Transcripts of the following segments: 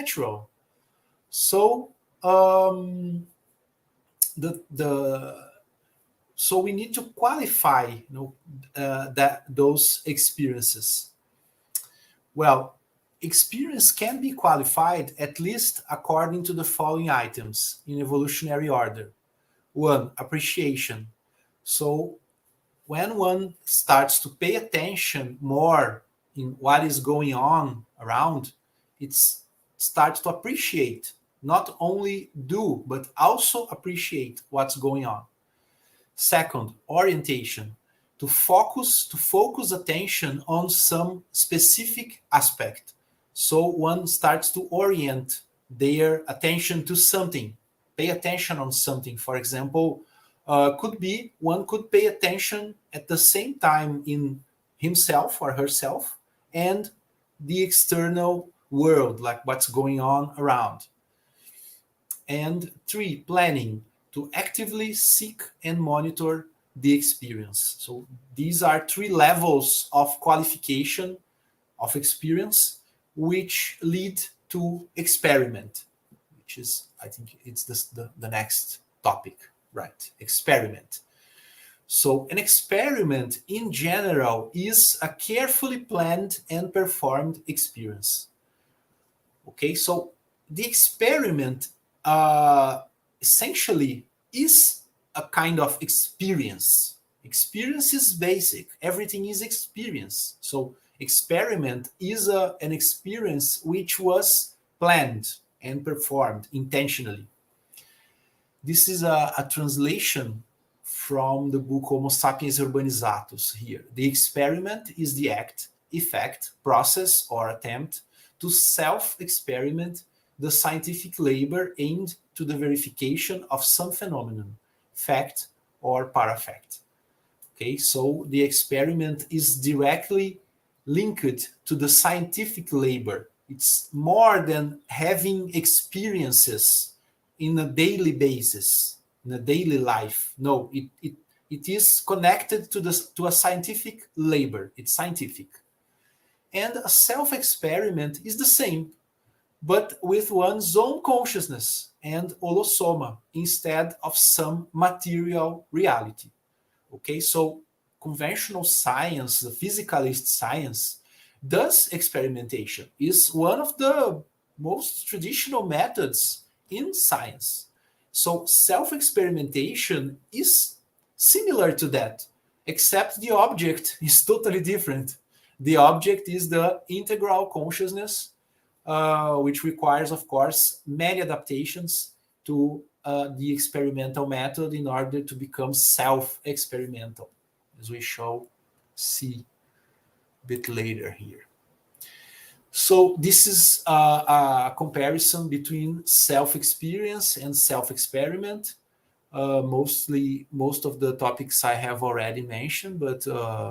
natural. So so we need to qualify, those experiences. Well, experience can be qualified at least according to the following items in evolutionary order. 1, appreciation. So when one starts to pay attention more in what is going on around, it starts to appreciate, not only do, but also appreciate what's going on. Second, orientation. To focus attention on some specific aspect. So one starts to orient their attention to something, pay attention on something. For example, one could pay attention at the same time in himself or herself and the external world, like what's going on around. And 3, planning. To actively seek and monitor the experience. So these are 3 levels of qualification of experience which lead to experiment, which is, I think it's the next topic, right? Experiment. So an experiment in general is a carefully planned and performed experience. Okay, so the experiment essentially is a kind of experience. Experience is basic. Everything is experience. So experiment is an experience which was planned and performed intentionally. This is a translation from the book Homo sapiens urbanizatus here. The experiment is the act, effect, process, or attempt to self-experiment the scientific labor aimed to the verification of some phenomenon, fact or parafact. Okay, so the experiment is directly linked to the scientific labor. It's more than having experiences in a daily basis, in a daily life. No, it is connected to a scientific labor. It's scientific. And a self-experiment is the same, but with one's own consciousness and holosoma instead of some material reality. Okay, so conventional science, the physicalist science, does experimentation, is one of the most traditional methods in science. So self-experimentation is similar to that, except the object is totally different. The object is the integral consciousness, which requires, of course, many adaptations to the experimental method in order to become self-experimental, as we shall see a bit later here. So this is a comparison between self-experience and self-experiment. Most of the topics I have already mentioned, but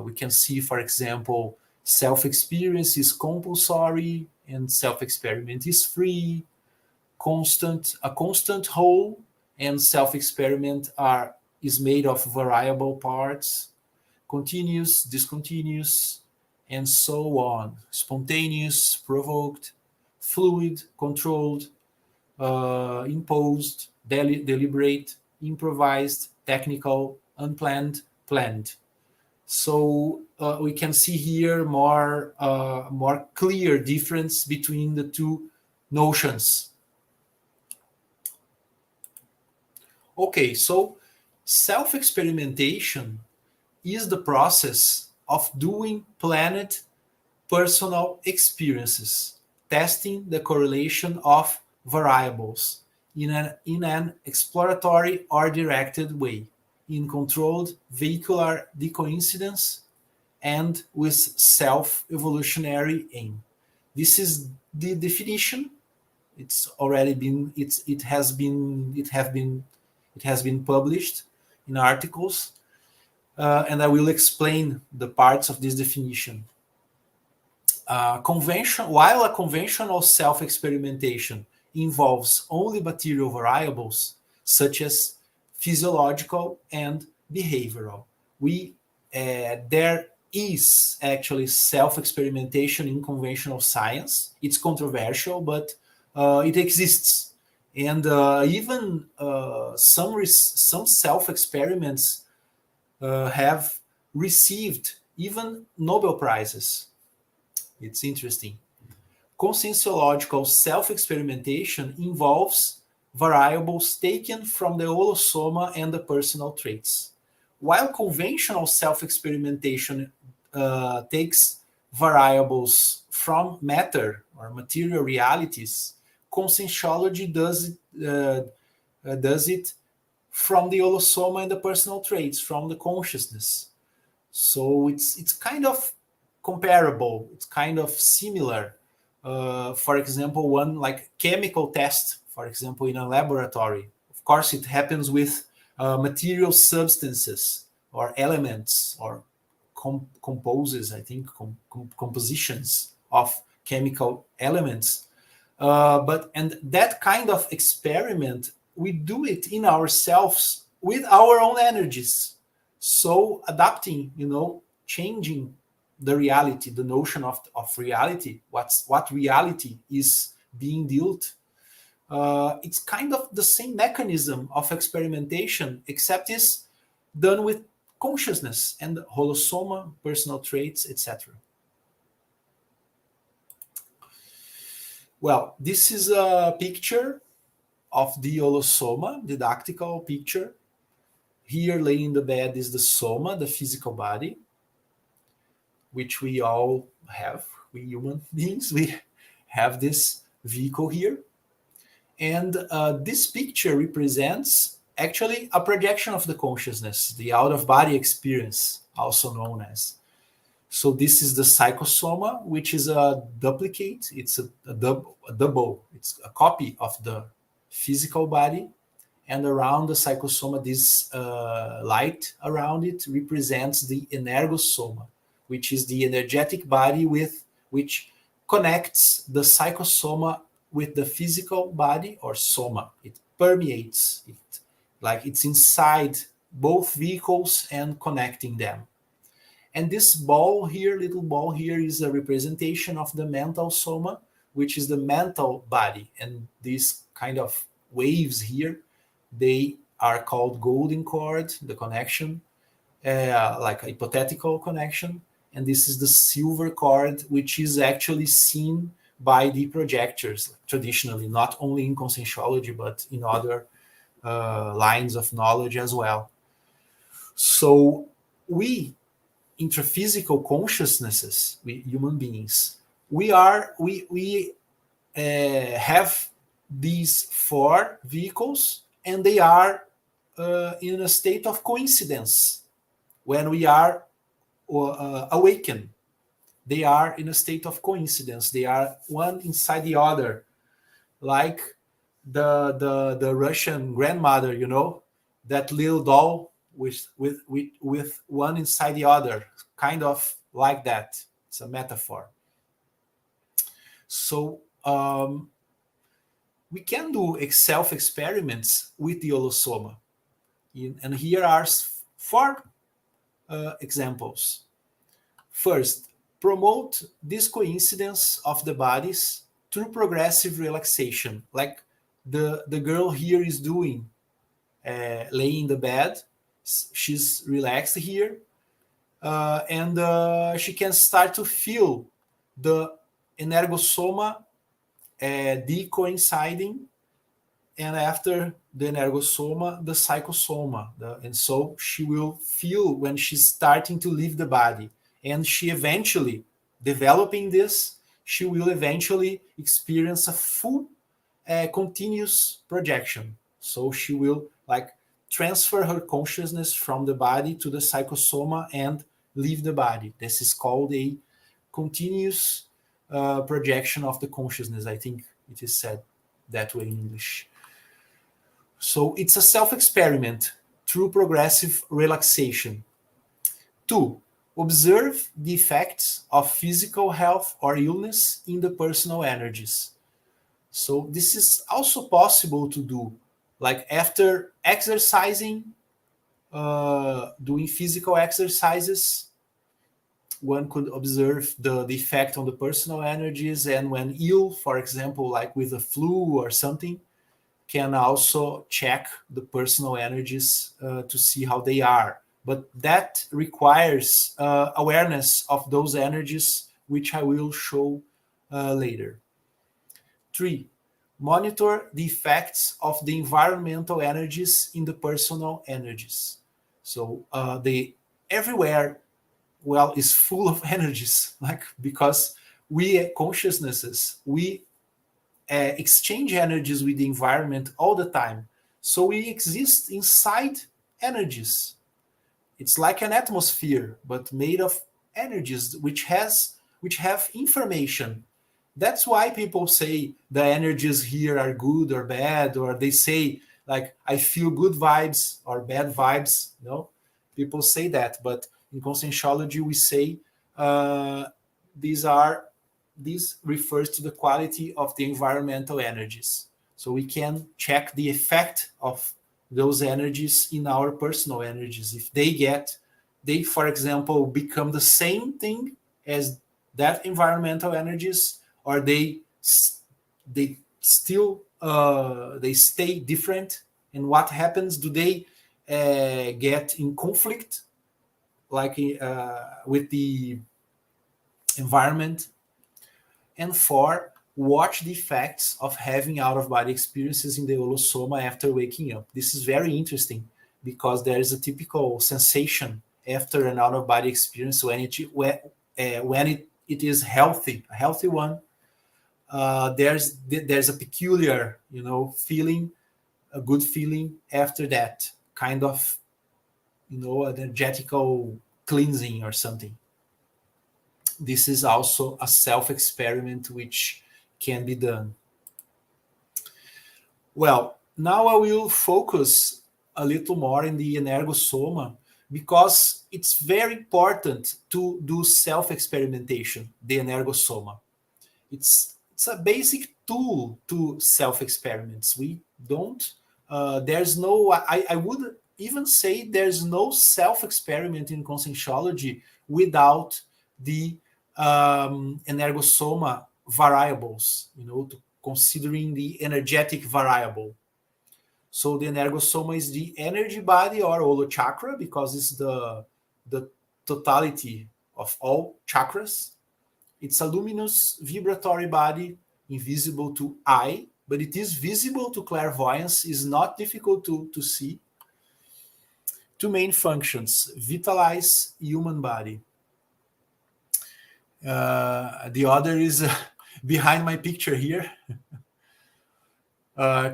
we can see, for example, self-experience is compulsory and self-experiment is free. A constant whole and self-experiment is made of variable parts, continuous, discontinuous, and so on. Spontaneous, provoked, fluid, controlled, imposed, deliberate, improvised, technical, unplanned, planned. So we can see here more clear difference between the two notions. Okay, so self-experimentation is the process of doing planned personal experiences, testing the correlation of variables in an exploratory or directed way, in controlled vehicular decoincidence, and with self-evolutionary aim. This is the definition. It has been published in articles, and I will explain the parts of this definition. While a conventional self-experimentation involves only material variables, such as physiological and behavioral, there is actually self-experimentation in conventional science. It's controversial, but it exists. And even some self experiments have received even Nobel Prizes. It's interesting. Conscienciological self-experimentation involves variables taken from the holosoma and the personal traits, while conventional self-experimentation takes variables from matter or material realities. Conscienciology does it from the holosoma and the personal traits, from the consciousness. So it's kind of comparable. It's kind of similar. For example, one like chemical test, for example, in a laboratory. Of course, it happens with material substances or elements or composes, I think, compositions of chemical elements. And that kind of experiment, we do it in ourselves with our own energies. So adapting, changing the reality, the notion of reality, what reality is being dealt. It's kind of the same mechanism of experimentation, except it's done with consciousness and holosoma, personal traits, etc. Well, this is a picture of the holosoma, didactical picture. Here laying in the bed is the soma, the physical body, which we all have. We human beings, we have this vehicle here. And this picture represents actually a projection of the consciousness, the out-of-body experience, also known as. So this is the psychosoma, which is a duplicate. It's a double. It's a copy of the physical body. And around the psychosoma, this light around it represents the energosoma, which is the energetic body with which connects the psychosoma with the physical body or soma. It permeates it, like it's inside both vehicles and connecting them. And this ball here, little ball here, is a representation of the mental soma, which is the mental body. And these kind of waves here, they are called golden cord, the connection, like a hypothetical connection. And this is the silver cord, which is actually seen by the projectors traditionally, not only in conscienciology, but in other lines of knowledge as well. So we intraphysical consciousnesses, we human beings, we have these four vehicles, and they are in a state of coincidence when we are awakened. They are in a state of coincidence. They are one inside the other, like the Russian grandmother, that little doll with one inside the other, kind of like that. It's a metaphor. So we can do self experiments with the holosoma, and here are four examples. First, promote this coincidence of the bodies through progressive relaxation, like the girl here is doing, laying in the bed. She's relaxed here, and she can start to feel the energosoma decoinciding, and after the energosoma, the psychosoma. And so she will feel when she's starting to leave the body. And she eventually, developing this, she will eventually experience a full continuous projection. So she will transfer her consciousness from the body to the psychosoma and leave the body. This is called a continuous projection of the consciousness. I think it is said that way in English. So it's a self-experiment through progressive relaxation. 2, observe the effects of physical health or illness in the personal energies. So this is also possible to do, like after exercising, doing physical exercises, one could observe the effect on the personal energies, and when ill, for example, like with a flu or something, can also check the personal energies to see how they are. But that requires awareness of those energies, which I will show later. 3. Monitor the effects of the environmental energies in the personal energies. So the everywhere, well, is full of energies, like, because we consciousnesses, we exchange energies with the environment all the time. So we exist inside energies. It's like an atmosphere, but made of energies which have information. That's why people say the energies here are good or bad, or they say like I feel good vibes or bad vibes. No, people say that, but in conscientiology we say uh, these are this refers to the quality of the environmental energies. So we can check the effect of those energies in our personal energies. If they, for example, become the same thing as that environmental energies, or they still they stay different, and what happens? Do they get in conflict, like with the environment? And 4, watch the effects of having out of body experiences in the holosoma after waking up. This is very interesting because there is a typical sensation after an out of body experience when it is healthy, a healthy one. There's a peculiar, feeling, a good feeling after that kind of, energetical cleansing or something. This is also a self-experiment which can be done. Well, now I will focus a little more in the Energosoma because it's very important to do self-experimentation, the Energosoma. It's a basic tool to self-experiments. We don't, there's no, I would even say there's no self-experiment in conscientiology without the Energosoma variables, considering the energetic variable. So the Energosoma is the energy body or holo chakra because it's the totality of all chakras. It's a luminous vibratory body, invisible to eye, but it is visible to clairvoyance, is not difficult to see. 2 main functions: vitalize human body. The other is behind my picture here.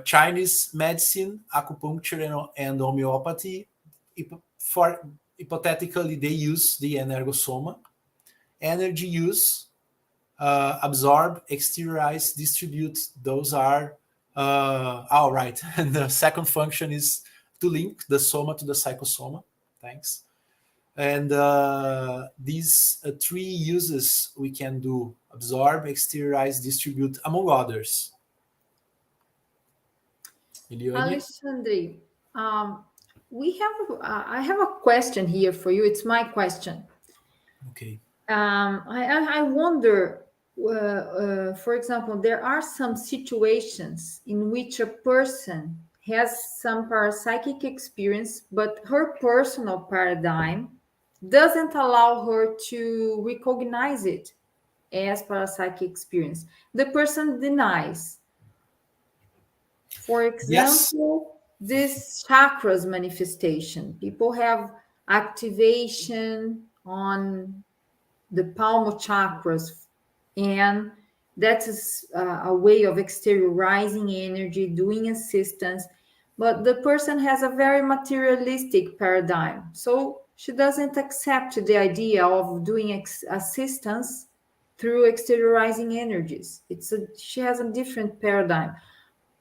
Chinese medicine, acupuncture, and homeopathy. For hypothetically, they use the Energosoma. Energy use, absorb, exteriorize, distribute. Those are all right. And the second function is to link the soma to the psychosoma. Thanks. And these 3 uses we can do: absorb, exteriorize, distribute, among others. Alexandre, we have I have a question here for you. It's my question. Okay. I wonder, for example, there are some situations in which a person has some parapsychic experience, but her personal paradigm doesn't allow her to recognize it as parapsychic experience. The person denies. For Yes. example, this chakras manifestation. People have activation on the palm chakras, and that is a way of exteriorizing energy, doing assistance. But the person has a very materialistic paradigm, so she doesn't accept the idea of doing assistance through exteriorizing energies. She has a different paradigm.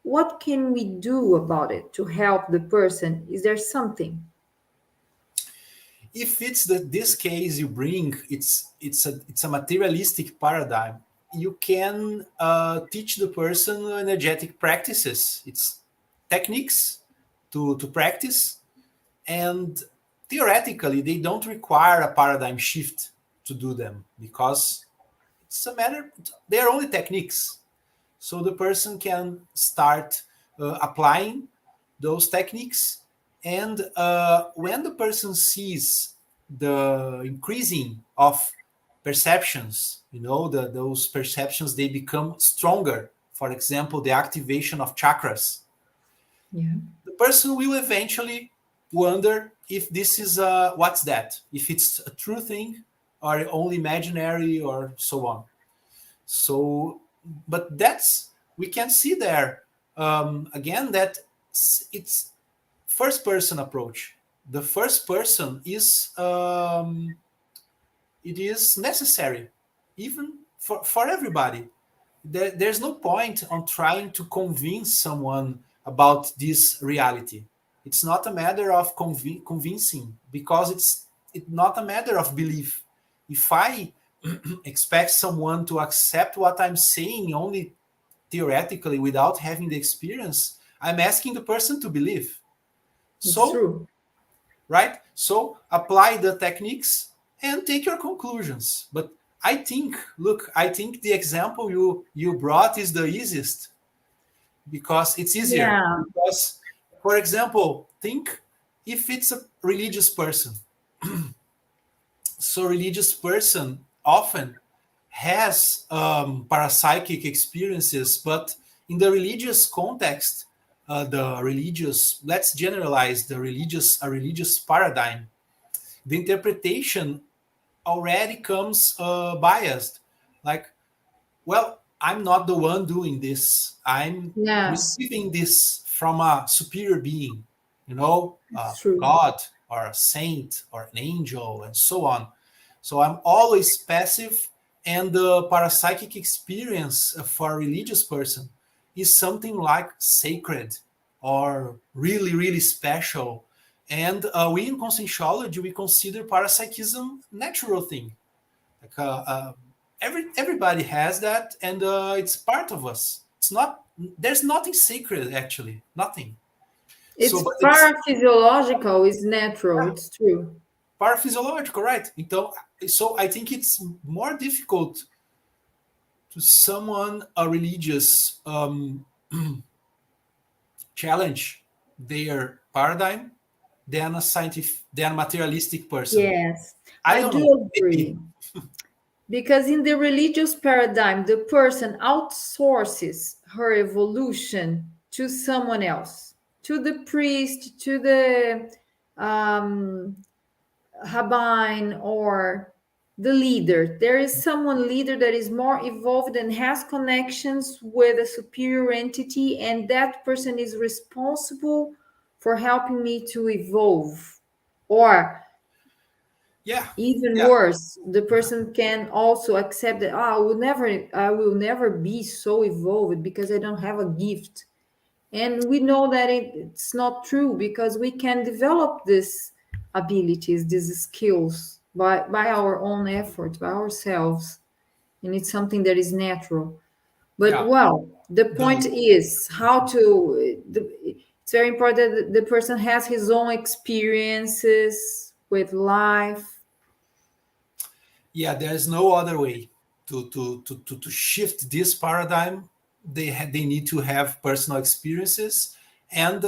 What can we do about it to help the person? Is there something? If it's this case you bring, it's a materialistic paradigm. You can teach the person energetic practices. It's techniques to practice, and theoretically they don't require a paradigm shift to do them, because it's a matter, they're only techniques. So the person can start applying those techniques. And when the person sees the increasing of perceptions, those perceptions, they become stronger. For example, the activation of chakras. Yeah. The person will eventually wonder if this is what's that, if it's a true thing or only imaginary or so on. So, but that's, we can see there again that it's first person approach. The first person is it is necessary, even for everybody. There's no point on trying to convince someone about this reality. It's not a matter of convincing, because it's not a matter of belief. If I expect someone to accept what I'm saying only theoretically without having the experience, I'm asking the person to believe. It's So, true. right? So apply the techniques and take your conclusions. But I think, look, I think the example you brought is the easiest, because it's easier. Yeah. Because, for example, think if it's a religious person. So religious person often has parapsychic experiences, but in the religious context, the religious, let's generalize a religious paradigm, the interpretation already comes biased. Like, well, I'm not the one doing this. I'm Yes, receiving this from a superior being, it's true. God or a saint or an angel, and so on. So I'm always passive, and the parapsychic experience for a religious person is something like sacred or really, really special. And we in conscientiology, we consider parapsychism natural thing. Like everybody has that, and it's part of us. It's not, there's nothing sacred actually, nothing. So, It's but it's paraphysiological, it's natural, yeah, it's true. paraphysiological, right? Então, so I think it's more difficult to someone a religious challenge their paradigm than a scientific, than a materialistic person. Yes, I I don't know. do Maybe. agree. Because in the religious paradigm, the person outsources her evolution to someone else, to the priest, to the um, rabbin, or the leader. There is someone leader that is more evolved and has connections with a superior entity, and that person is responsible for helping me to evolve. Or Yeah, even yeah, worse, the person can also accept that, I will never be so evolved because I don't have a gift. And we know that it's not true, because we can develop these abilities, these skills by our own effort, by ourselves. And it's something that is natural. But yeah. well, the point The, is how to, it's very important that the person has his own experiences with life. yeah, there's no other way to shift this paradigm. They need to have personal experiences, and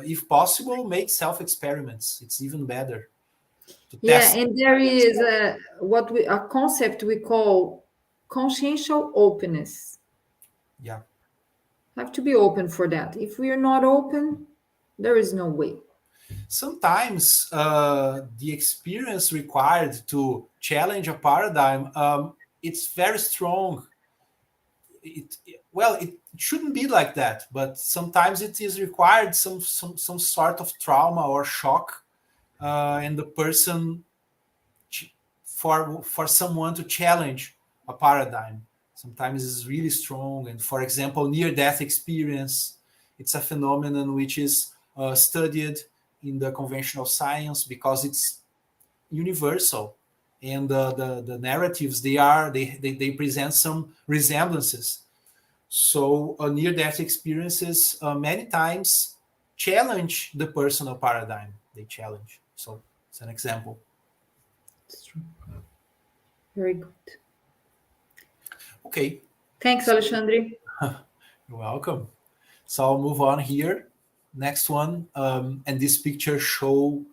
if possible, make self experiments. It's even better to Yeah, test and there is themselves. a concept we call consciential openness. Yeah. Have to be open for that. If we are not open, there is no way. Sometimes the experience required to challenge a paradigm, it's very strong. Well, it shouldn't be like that, but sometimes it is required some sort of trauma or shock, and the person for someone to challenge a paradigm. Sometimes it's really strong, and for example, near-death experience, it's a phenomenon which is studied in the conventional science because it's universal, and the narratives they present some resemblances. So near-death experiences many times challenge the personal paradigm. They challenge. So it's an example. It's true. Very good. Okay. Thanks, Alexandre. You're welcome. So I'll move on here. Next one, and this picture shows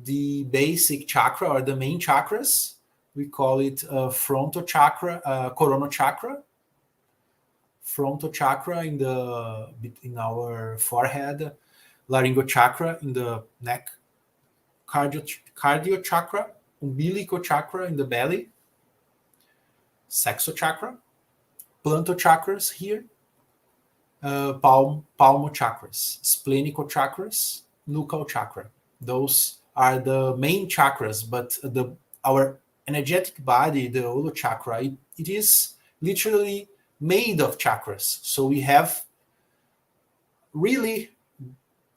the basic chakra or the main chakras. We call it frontal chakra, coronal chakra, frontal chakra in our forehead, laryngeal chakra in the neck, cardio chakra, umbilical chakra in the belly, sexo chakra, plantar chakras here, palmo chakras, splenical chakras, nuchal chakra. Those are the main chakras, but our energetic body, the Ulu chakra, it is literally made of chakras. So we have really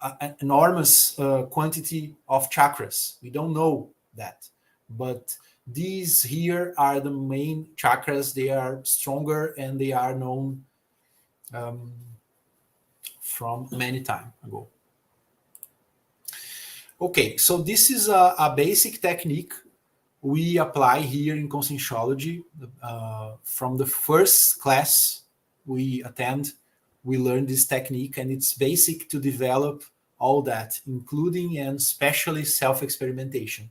an enormous quantity of chakras. We don't know that, but these here are the main chakras. They are stronger and they are known from many time ago. Okay, so this is a basic technique we apply here in Conscienciology. From the first class we attend, we learn this technique, and it's basic to develop all that, including and especially self-experimentation.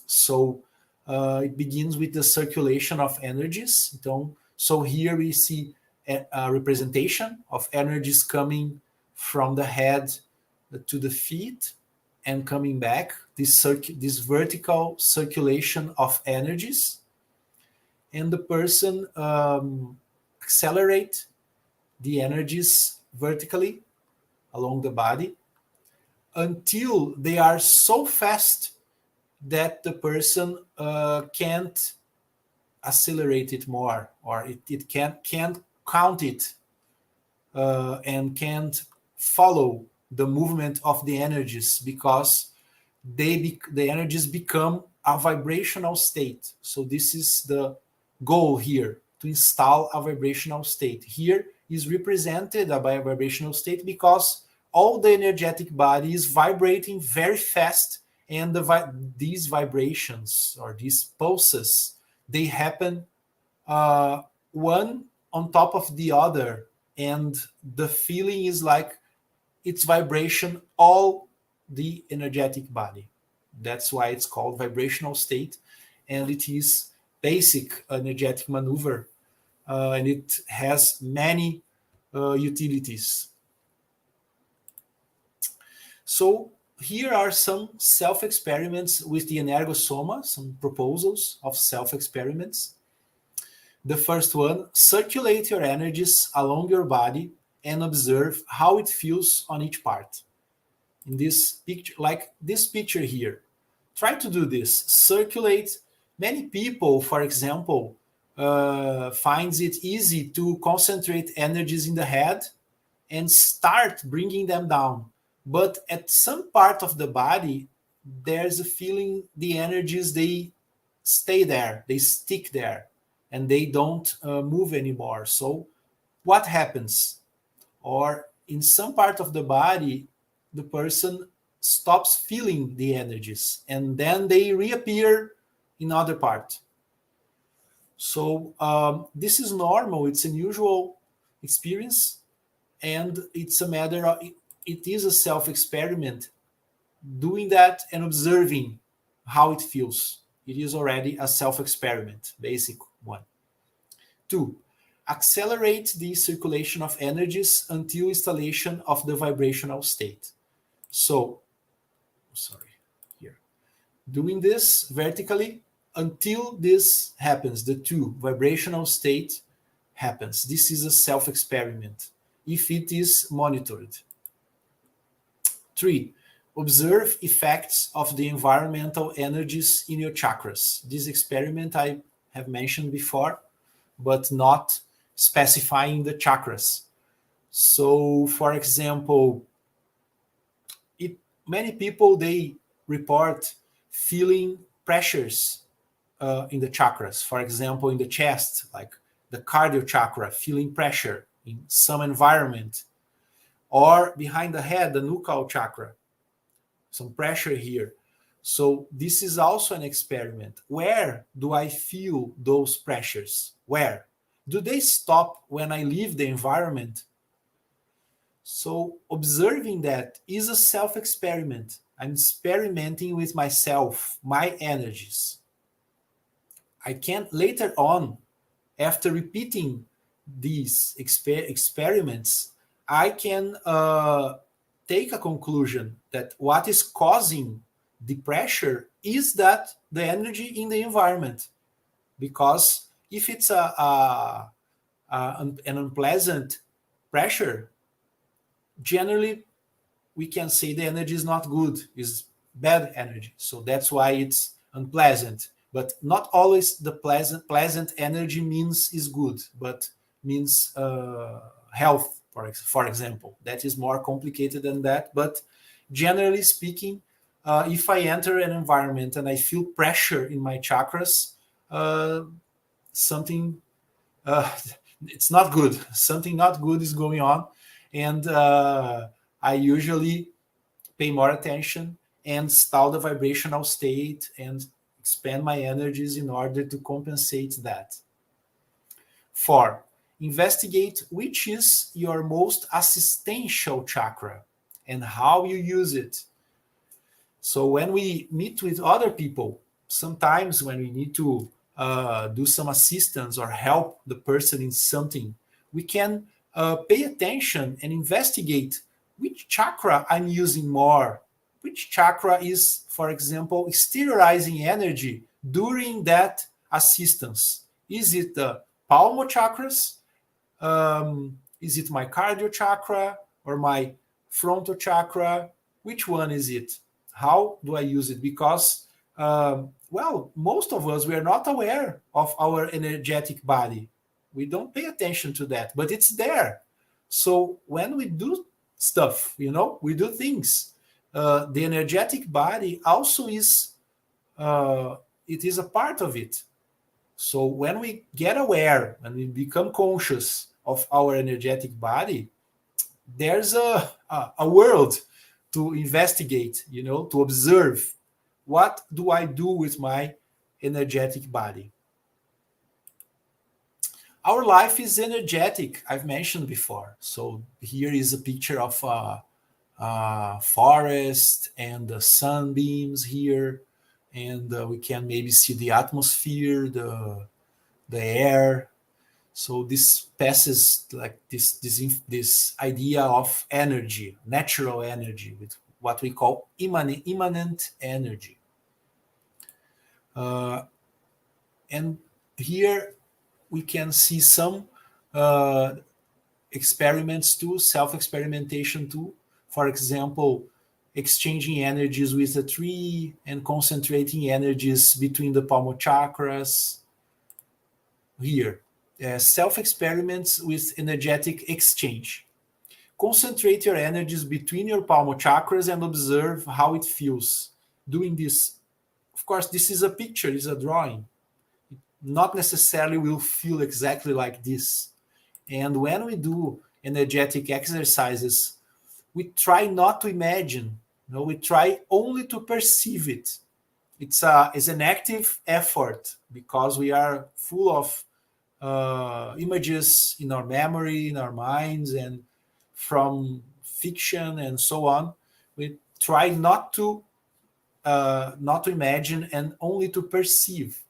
So it begins with the circulation of energies. So here we see a representation of energies coming from the head to the feet and coming back, this vertical circulation of energies. And the person accelerate the energies vertically along the body until they are so fast that the person can't accelerate it more, or it can't count it and can't follow the movement of the energies, because the energies become a vibrational state. So this is the goal here, to install a vibrational state. Here is represented by a vibrational state because all the energetic body is vibrating very fast, and these vibrations or these pulses, they happen one on top of the other, and the feeling is like it's vibration all the energetic body. That's why it's called vibrational state, and it is basic energetic maneuver, and it has many utilities. So here are some self-experiments with the Energosoma, some proposals of self-experiments. The first one, circulate your energies along your body and observe how it feels on each part. In this picture, like this picture here, try to do this. Circulate. Many people, for example, finds it easy to concentrate energies in the head and start bringing them down. But at some part of the body, there's a feeling the energies, they stay there, they stick there, and they don't move anymore. So what happens? Or in some part of the body, the person stops feeling the energies, and then they reappear in other part. So this is normal. It's an usual experience, and it's a matter of, it is a self-experiment, doing that and observing how it feels. It is already a self-experiment, basic one. 2, accelerate the circulation of energies until installation of the vibrational state. So, sorry, here. Doing this vertically until this happens, the 2, vibrational state happens. This is a self-experiment, if it is monitored. 3, observe effects of the environmental energies in your chakras. This experiment I have mentioned before, but not specifying the chakras. So, for example, many people, they report feeling pressures in the chakras. For example, in the chest, like the cardio chakra, feeling pressure in some environment. Or behind the head, the nuchal chakra, some pressure here. So this is also an experiment. Where do I feel those pressures? Where? Do they stop when I leave the environment? So observing that is a self-experiment. I'm experimenting with myself, my energies. I can later on, after repeating these experiments, I can take a conclusion that what is causing the pressure is that the energy in the environment. Because if it's an unpleasant pressure, generally we can say the energy is not good, is bad energy. So that's why it's unpleasant. But not always the pleasant energy means is good, but means health, for example. That is more complicated than that. But generally speaking, if I enter an environment and I feel pressure in my chakras, something it's not good. Something not good is going on, and I usually pay more attention and stall the vibrational state and expand my energies in order to compensate that. 4. Investigate which is your most assistential chakra and how you use it. So when we meet with other people, sometimes when we need to do some assistance or help the person in something, we can pay attention and investigate which chakra I'm using more, which chakra is, for example, exteriorizing energy during that assistance. Is it the palmo chakras? Is it my cardio chakra or my frontal chakra? Which one is it? How do I use it? Because, well, most of us, we are not aware of our energetic body. We don't pay attention to that, but it's there. So when we do stuff, we do things. The energetic body also is, it is a part of it. So when we get aware and we become conscious of our energetic body, there's a world to investigate, to observe. What do I do with my energetic body? Our life is energetic, I've mentioned before. So here is a picture of a forest and the sunbeams here. And we can maybe see the atmosphere, the air. So this passes like this idea of energy, natural energy, with what we call immanent energy. And here we can see some experiments too, self-experimentation too. For example, exchanging energies with a tree and concentrating energies between the palm chakras. Here, self-experiments with energetic exchange. Concentrate your energies between your palm chakras and observe how it feels. Doing this, of course, this is a picture, is a drawing. Not necessarily will feel exactly like this. And when we do energetic exercises, we try not to imagine. We try only to perceive it. It's an active effort because we are full of images in our memory, in our minds, and from fiction and so on. We try not to imagine and only to perceive.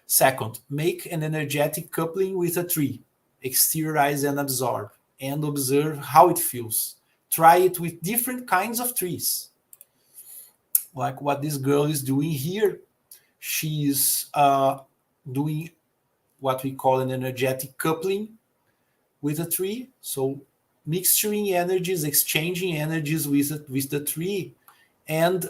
Second, make an energetic coupling with a tree. Exteriorize and absorb, and observe how it feels. Try it with different kinds of trees. Like what this girl is doing here. She's doing what we call an energetic coupling with a tree. So mixturing energies, exchanging energies with the tree, and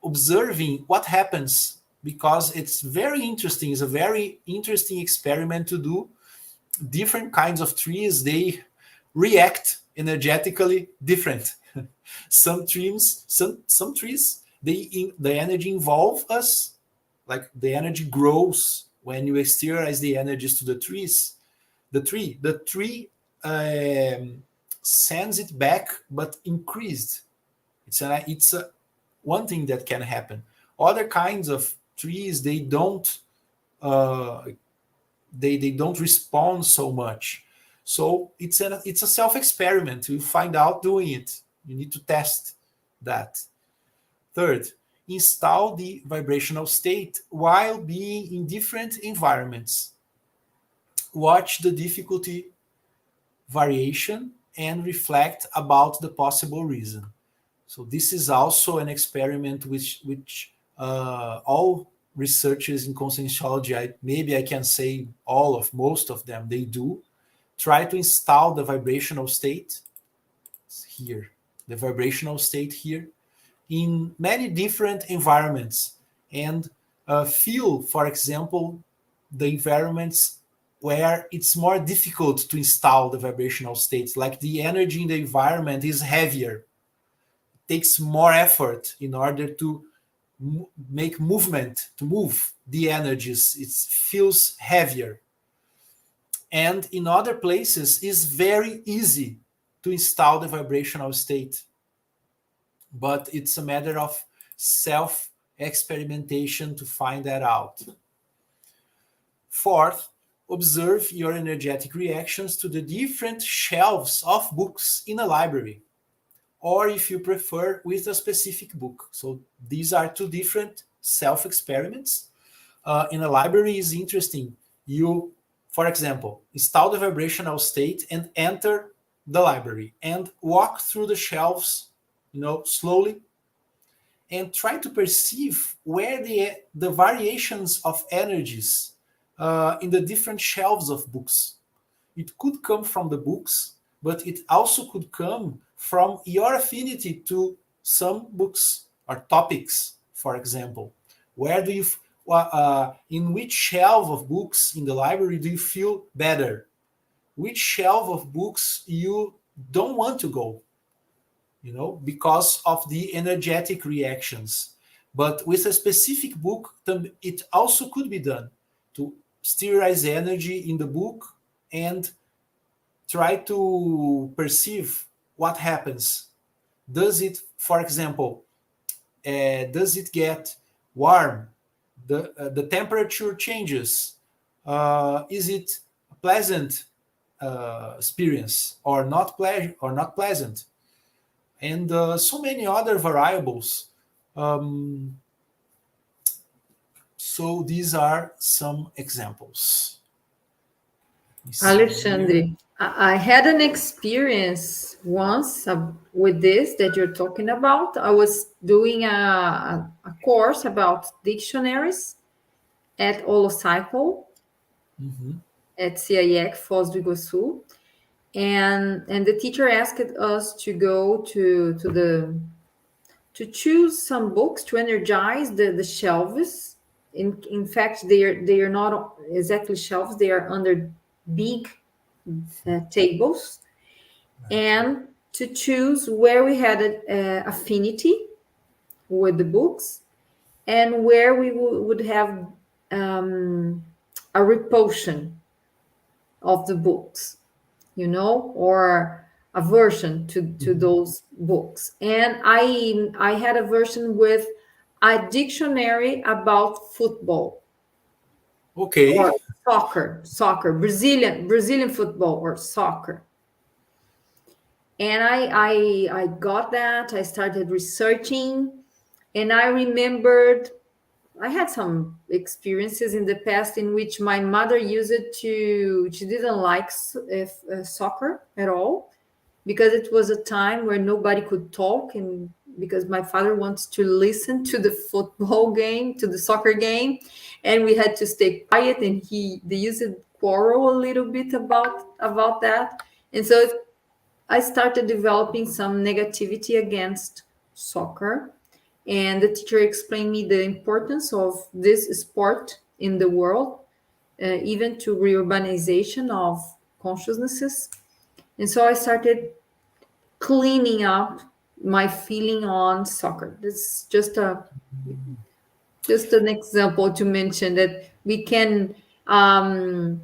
observing what happens, because it's very interesting. It's a very interesting experiment to do. Different kinds of trees, they react energetically different. Some trees, the energy involve us, like the energy grows when you exteriorize the energies to the trees. The tree sends it back, but increased. It's one thing that can happen. Other kinds of trees, they don't they don't respond so much. So it's a self experiment. You find out doing it. You need to test that. Third, install the vibrational state while being in different environments. Watch the difficulty variation and reflect about the possible reason. So this is also an experiment which all researchers in conscienciology, maybe I can say all of most of them, they do. Try to install the vibrational state here, the vibrational state here, in many different environments, and feel, for example, the environments where it's more difficult to install the vibrational states, like the energy in the environment is heavier, takes more effort in order to make movement, to move the energies. It feels heavier. And in other places, it's very easy to install the vibrational state. But it's a matter of self-experimentation to find that out. Fourth, observe your energetic reactions to the different shelves of books in a library, or if you prefer, with a specific book. So these are two different self-experiments. In a library is interesting. You, for example, install the vibrational state and enter the library and walk through the shelves, slowly, and try to perceive where the variations of energies in the different shelves of books. It could come from the books, but it also could come from your affinity to some books or topics, for example. Where do you, in which shelf of books in the library do you feel better? Which shelf of books you don't want to go? Because of the energetic reactions. But with a specific book, it also could be done to sterilize energy in the book and try to perceive what happens. Does it, for example, does it get warm? The temperature changes. Is it a pleasant experience or not pleasant? And so many other variables. So these are some examples. Alexandre, I had an experience once with this that you're talking about. I was doing a course about dictionaries at Holocycle at CIEC Foz do Iguaçu. And the teacher asked us to go to choose some books to energize the shelves. In fact, they are not exactly shelves; they are under big tables, and to choose where we had affinity with the books and where we would have a repulsion of the books, or aversion to those books. And I had a version with a dictionary about football. Okay. Or soccer, Brazilian football or soccer. And I got that. I started researching, and I remembered I had some experiences in the past in which my mother used it she didn't like soccer at all, because it was a time where nobody could talk, and because my father wants to listen to the football game, to the soccer game, and we had to stay quiet, and they used to quarrel a little bit about that. And so I started developing some negativity against soccer. And the teacher explained me the importance of this sport in the world, even to reurbanization of consciousnesses. And so I started cleaning up my feeling on soccer. This is just an example to mention that we can have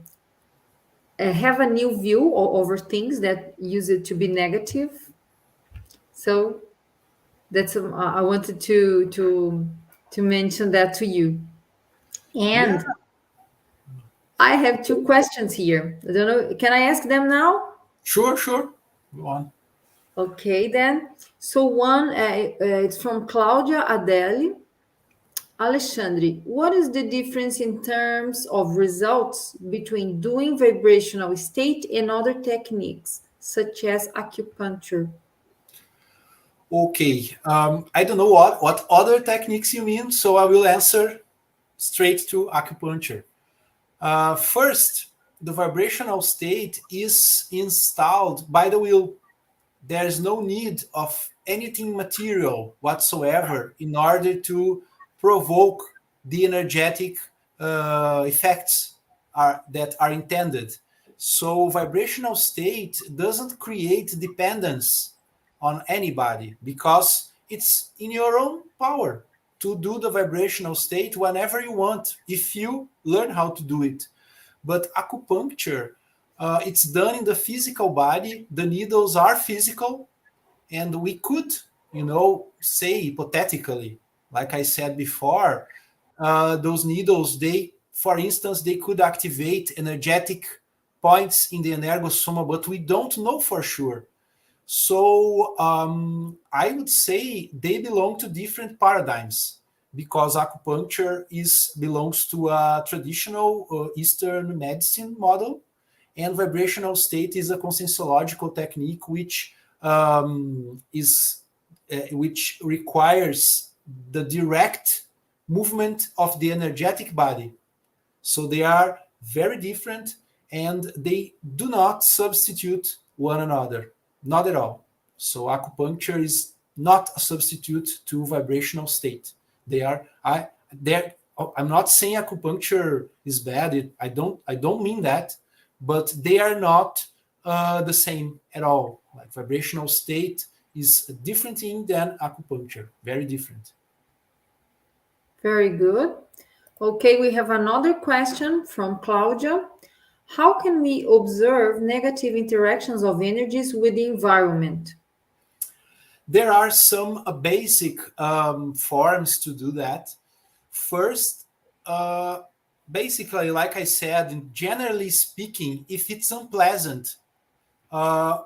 a new view over things that use it to be negative. So That's I wanted to mention that to you. Yeah, And I have two questions here. I don't know. Can I ask them now? sure, sure. Go on. Okay, then. So one, it's from Claudia Adeli. Alexandre, what is the difference in terms of results between doing vibrational state and other techniques, such as acupuncture? Okay. I don't know what other techniques you mean, so I will answer straight to acupuncture. First, the vibrational state is installed by the will. There's no need of anything material whatsoever in order to provoke the energetic effects that are intended. So vibrational state doesn't create dependence on anybody because it's in your own power to do the vibrational state whenever you want if you learn how to do it. But acupuncture, it's done in the physical body. The needles are physical, and we could, say hypothetically, like I said before, those needles, for instance, they could activate energetic points in the Energosoma, but we don't know for sure. So I would say they belong to different paradigms because acupuncture belongs to a traditional Eastern medicine model, and vibrational state is a conscienciological technique which requires the direct movement of the energetic body. So they are very different and they do not substitute one another, not at all. So acupuncture is not a substitute to vibrational state. They are I'm not saying acupuncture is bad. I don't mean that, but they are not the same at all. Like vibrational state is a different thing than acupuncture. Very different. Very good. Okay, we have another question from Claudia. How can we observe negative interactions of energies with the environment? There are some basic forms to do that. First, uh, basically, like I said, generally speaking, if it's unpleasant,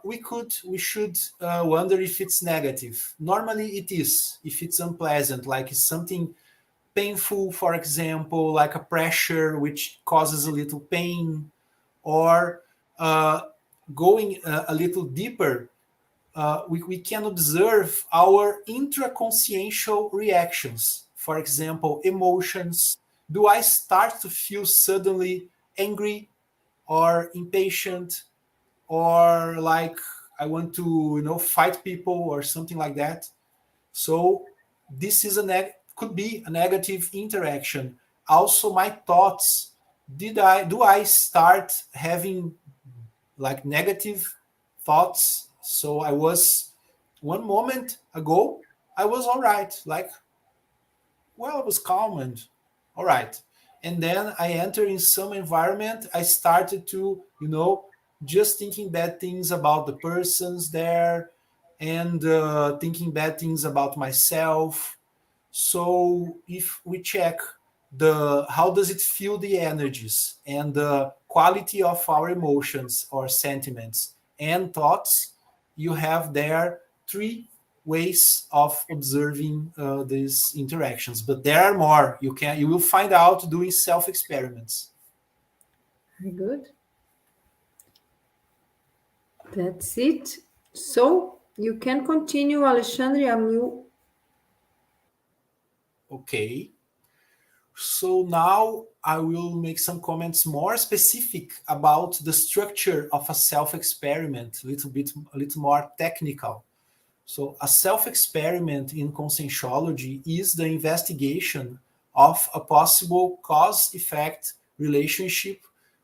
we should wonder if it's negative. Normally, it is. If it's unpleasant, like it's something painful, for example, like a pressure which causes a little pain, or uh, going a little deeper, we can observe our intraconsciential reactions. For example, emotions. Do I start to feel suddenly angry or impatient, or like I want to, fight people or something like that? So this could be a negative interaction. Also, my thoughts. Do I start having like negative thoughts? So I was one moment ago, I was all right. Like, well, I was calm and all right. And then I entered in some environment. I started to, just thinking bad things about the persons there and thinking bad things about myself. So if we check the how does it feel the energies and the quality of our emotions or sentiments and thoughts, you have there three ways of observing these interactions. But there are more. You will find out doing self experiments. Very good. That's it. So you can continue, Alexandre. Okay. So now I will make some comments more specific about the structure of a self experiment, a little more technical. So a self experiment in conscientiology is the investigation of a possible cause effect relationship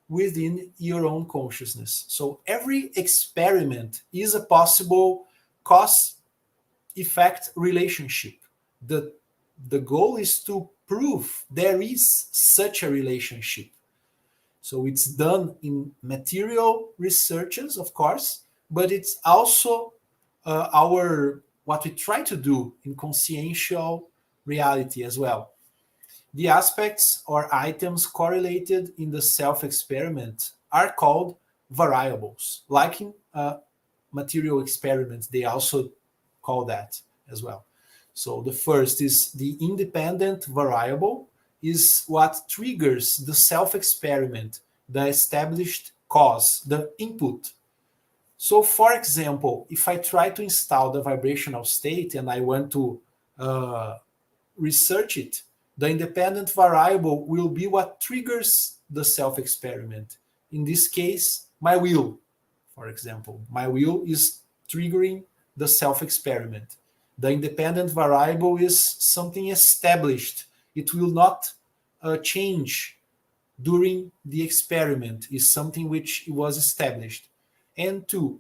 within your own consciousness. So every experiment is a possible cause effect relationship. The, the goal is to prove there is such a relationship. So it's done in material researches, of course, but it's also our what we try to do in consciential reality as well. The aspects or items correlated in the self-experiment are called variables. Like in material experiments, they also call that as well. So the first is the independent variable, is what triggers the self-experiment, the established cause, the input. So for example, if I try to install the vibrational state and I want to research it, the independent variable will be what triggers the self-experiment. In this case, my will, for example. My will is triggering the self-experiment. The independent variable is something established. It will not change during the experiment. It's something which was established. And two,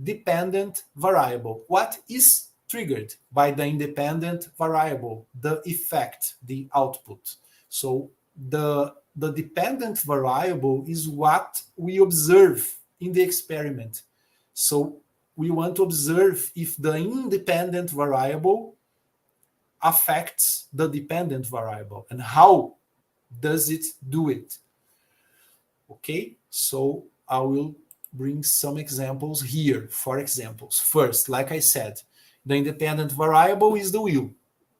dependent variable. What is triggered by the independent variable? The effect, the output. So the dependent variable is what we observe in the experiment. So we want to observe if the independent variable affects the dependent variable and how does it do it. Okay, so I will bring some examples here. For examples, first, like I said, the independent variable is the will.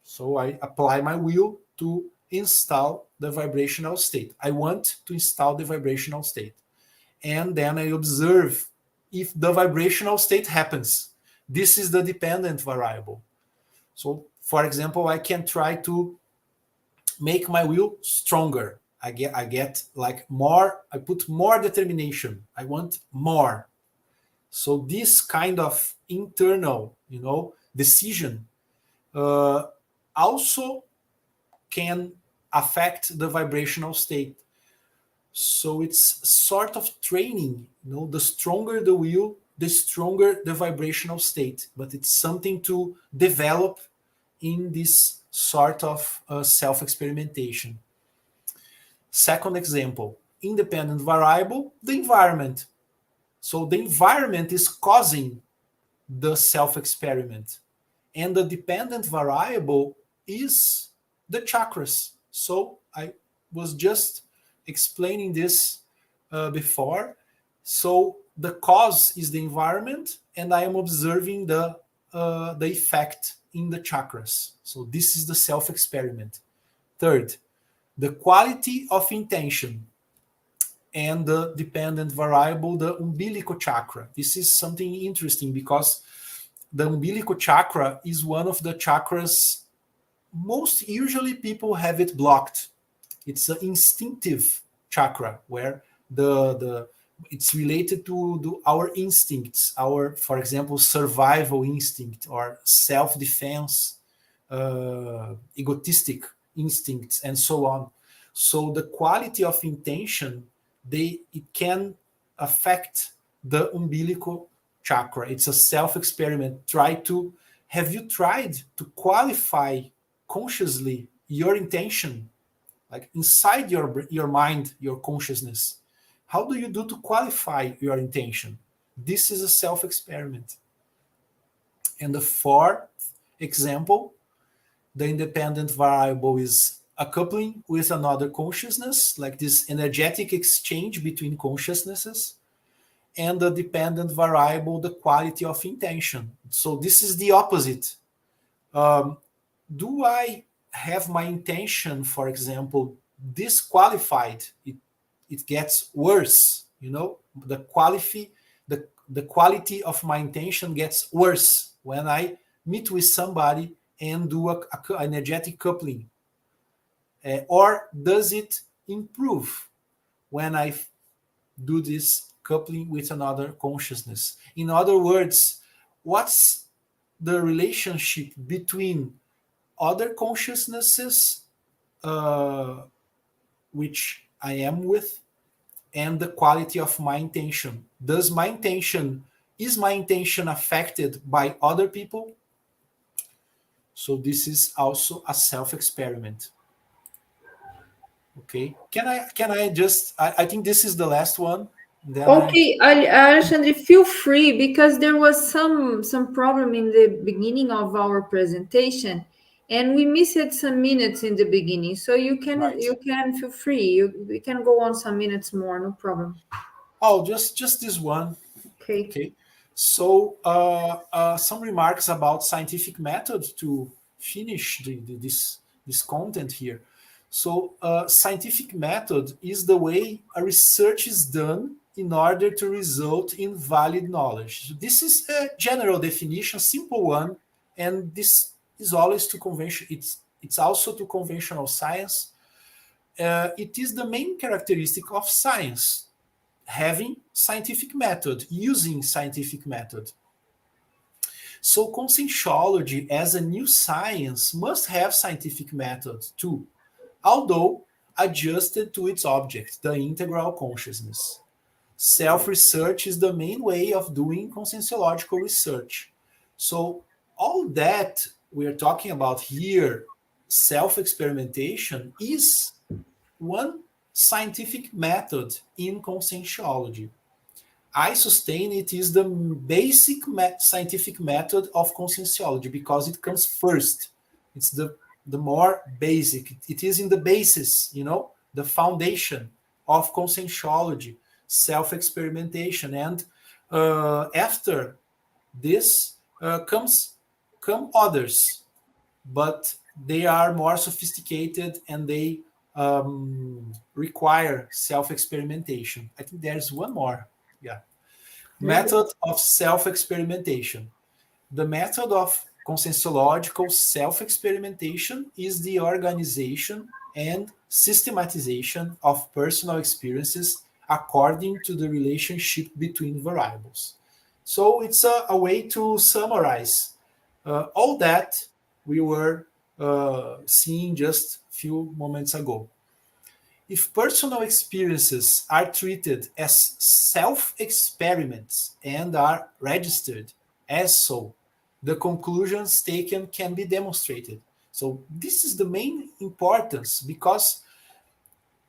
So I apply my will to install the vibrational state. I want to install the vibrational state. And then I observe if the vibrational state happens. This is the dependent variable. So, for example, I can try to make my will stronger. I get like more, I put more determination. I want more. So this kind of internal, decision also can affect the vibrational state. So it's sort of training, the stronger the will, the stronger the vibrational state. But it's something to develop in this sort of self-experimentation. Second example, independent variable, the environment. So the environment is causing the self-experiment. And the dependent variable is the chakras. So I was just explaining this before. So the cause is the environment, and I am observing the effect in the chakras. So this is the self-experiment. Third, the quality of intention and the dependent variable, the umbilical chakra. This is something interesting because the umbilical chakra is one of the chakras most usually people have it blocked. It's an instinctive chakra where it's related to our instincts, our, for example, survival instinct or self-defense, egotistic instincts, and so on. So the quality of intention, it can affect the umbilical chakra. It's a self-experiment. Have you tried to qualify consciously your intention, like inside your mind, your consciousness? How do you do to qualify your intention? This is a self-experiment. And the fourth example, the independent variable is a coupling with another consciousness, like this energetic exchange between consciousnesses, and the dependent variable, the quality of intention. So this is the opposite. Do I have my intention, for example, disqualified? It gets worse. The quality of my intention gets worse when I meet with somebody and do a energetic coupling. Or does it improve when I do this coupling with another consciousness? In other words, what's the relationship between other consciousnesses which I am with and the quality of my intention? Is my intention affected by other people? So this is also a self-experiment. Okay. Can I just, I think this is the last one. Then I Okay, Alexandre, feel free because there was some problem in the beginning of our presentation, and we missed some minutes in the beginning. So right. you can feel free. We can go on some minutes more, no problem. Oh, just this one. Okay. Okay. So some remarks about scientific method to finish this content here. So scientific method is the way a research is done in order to result in valid knowledge. So this is a general definition, simple one, and this is always to convention. It's also to conventional science. It is the main characteristic of science, having scientific method, using scientific method. So conscientiology as a new science must have scientific method too, although adjusted to its object, the integral consciousness. Self-research is the main way of doing conscienciological research. So all that we are talking about here, self-experimentation, is one scientific method in conscientiology. I sustain it is the basic scientific method of conscienciology because it comes first. It's the more basic. It is in the basis, the foundation of conscientiology, self-experimentation, and after this come others, but they are more sophisticated and they require self-experimentation. I think there's one more. Yeah. Very good. Method of self-experimentation. The method of conscienciological self-experimentation is the organization and systematization of personal experiences according to the relationship between variables. So it's a way to summarize all that we were seeing just a few moments ago. If personal experiences are treated as self experiments and are registered as so, the conclusions taken can be demonstrated. So, this is the main importance because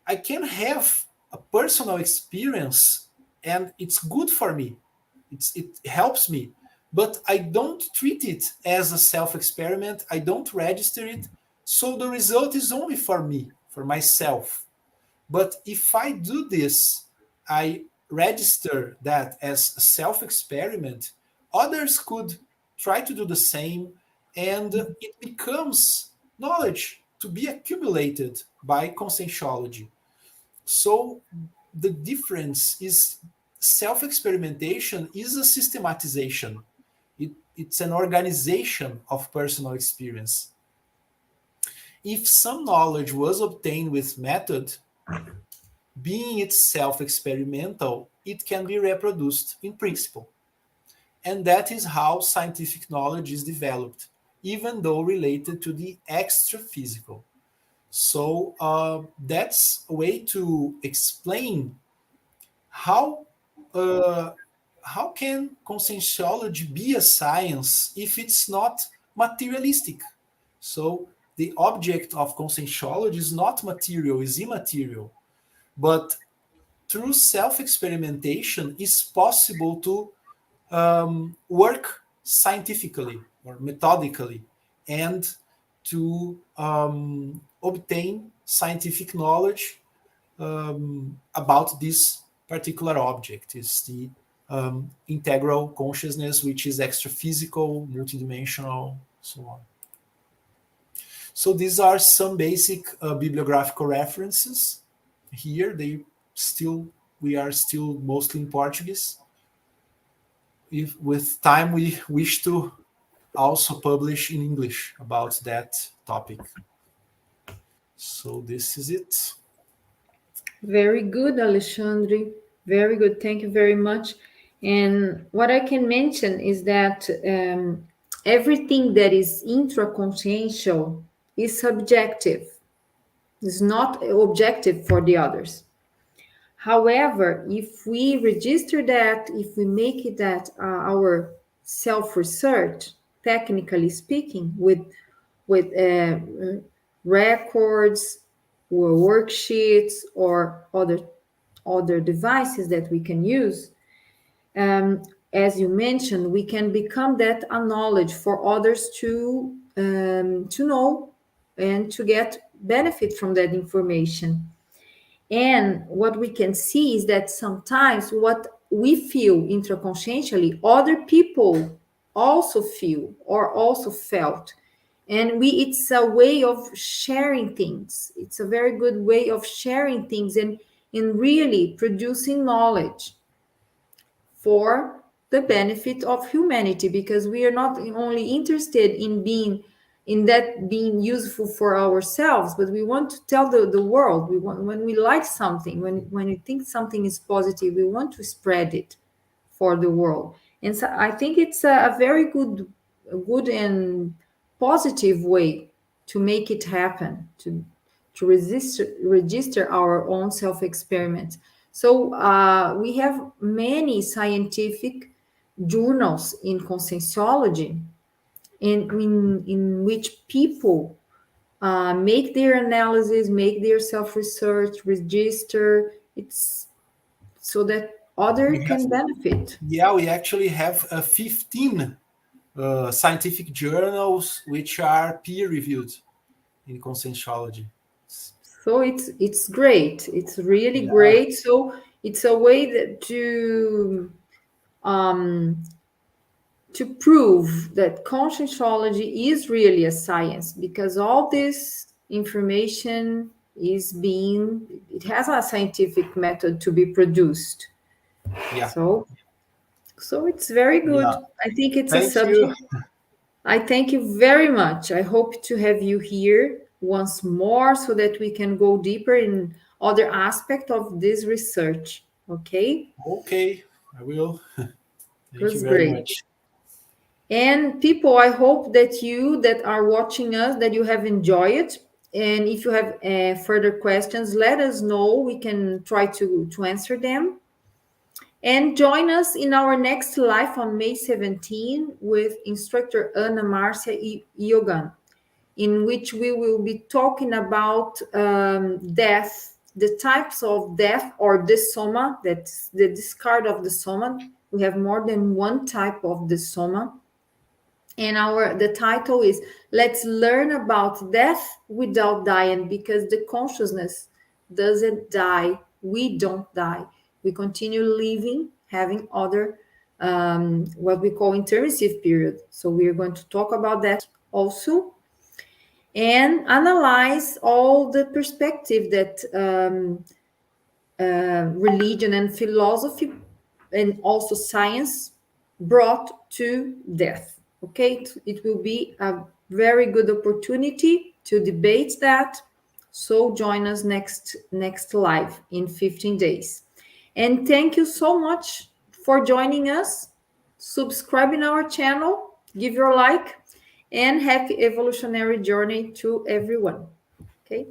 I can have a personal experience and it's good for me, it helps me, but I don't treat it as a self experiment, I don't register it. So, the result is only for me, for myself. But if I do this, I register that as a self experiment, others could try to do the same, and it becomes knowledge to be accumulated by conscientiology. So the difference is self experimentation is a systematization, it's an organization of personal experience. If some knowledge was obtained with method, being itself experimental, it can be reproduced in principle. And that is how scientific knowledge is developed, even though related to the extra physical. So that's a way to explain how uh, how can conscientiology be a science if it's not materialistic? So the object of conscientiology is not material, is immaterial. But through self-experimentation is possible to work scientifically or methodically and to obtain scientific knowledge about this particular object. Is the integral consciousness, which is extra physical, multidimensional, so on. So these are some basic bibliographical references here. They still we are still mostly in Portuguese. If with time we wish to also publish in English about that topic. So this is it. Very good, Alexandre. Very good. Thank you very much. And what I can mention is that everything that is intraconsciential is subjective, it's not objective for the others. However, if we register that, if we make it that our self-research, technically speaking, with records or worksheets or other devices that we can use, as you mentioned, we can become that a knowledge for others to know and to get benefit from that information. And what we can see is that sometimes what we feel intraconscientiously, other people also feel or also felt. And it's a way of sharing things. It's a very good way of sharing things and in really producing knowledge for the benefit of humanity, because we are not only interested in being useful for ourselves, but we want to tell the world. We want, when we like something, when we think something is positive, we want to spread it for the world. And so I think it's a very good and positive way to make it happen, to register our own self experiments. So we have many scientific journals in conscienciology, in which people make their analysis, make their self research, register. It's so that other We have, can benefit. yeah, we actually have 15 scientific journals which are peer reviewed in conscientiology. So it's great. It's really Yeah, great. So it's a way um, to prove that conscientiology is really a science, because all this information it has a scientific method to be produced. yeah, So it's very yeah. good. I think it's a Thank you. subject. I thank you very much. I hope to have you here once more so that we can go deeper in other aspect of this research. Okay? Okay, I will. It Thank you was very great. much. And people, I hope that you that are watching us, that you have enjoyed. And if you have further questions, let us know. We can try to answer them. And join us in our next live on May 17 with instructor Ana Marcia Yogan, in which we will be talking about death, the types of death or dysoma, that's the discard of the soma. We have more than one type of the soma. And the title is Let's Learn About Death Without Dying, because the consciousness doesn't die. We don't die. We continue living, having other what we call intermissive period. So we are going to talk about that also, and analyze all the perspective that religion and philosophy and also science brought to death. Okay, it will be a very good opportunity to debate that. So join us next live in 15 days. And thank you so much for joining us. Subscribe in our channel, give your like, and happy evolutionary journey to everyone. Okay.